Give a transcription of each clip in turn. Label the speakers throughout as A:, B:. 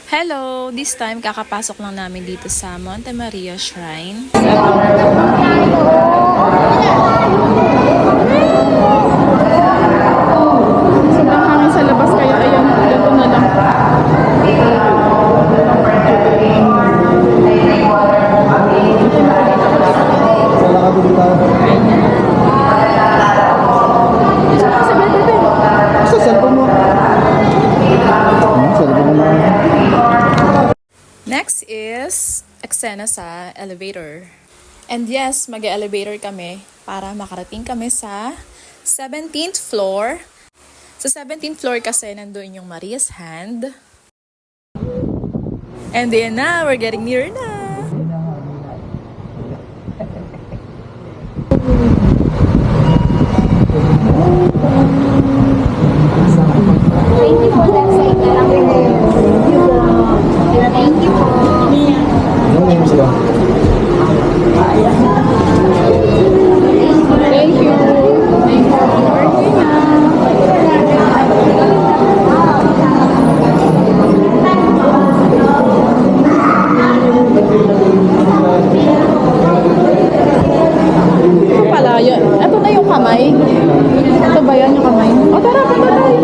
A: Hello! This time, kakapasok lang namin dito sa Monte Maria Shrine.
B: Sobrang hangin sa labas kaya ayun, ganito na lang.
C: Sa cellphone mo. Cellphone mo na.
A: Next is eksena sa elevator. And yes, mag-elevator kami para makarating kami sa 17th floor. Sa 17th floor kasi nandoon yung Maria's hand. And then na, we're getting near na.
D: Thank you po. Left side na lang po. Thank you po.
C: Ano yung sila?
B: Thank you. Thank you. Ito pala, yun. Ito na yung kamay. Ito ba yan yung kamay? O tara, punta tayo.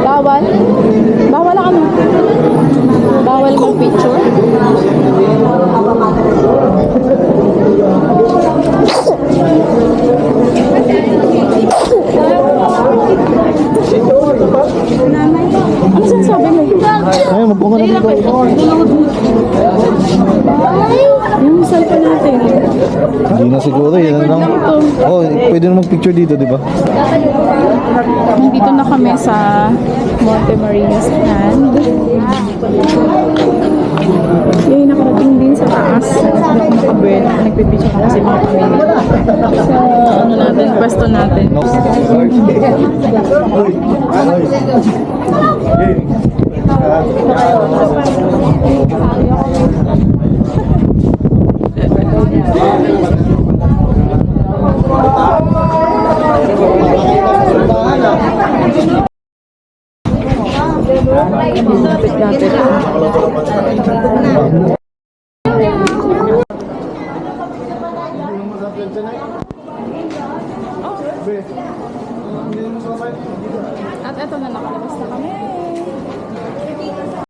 B: Bawal? Bawal ang ano? Bawal mag-picture? Ano sinasabi mo?
C: Ay, magpunga na dito.
B: Yung cellphone natin.
C: Hindi na siguro, yan na lang. Oh, pwede na mag-picture dito, di ba?
B: Nandito na kami sa Monte Maria's Hand. Yay, nakarating din sa taas. Hindi ako makabed. Nagpipicture ako kasi mga pamilya. Sa ano natin, pwesto natin.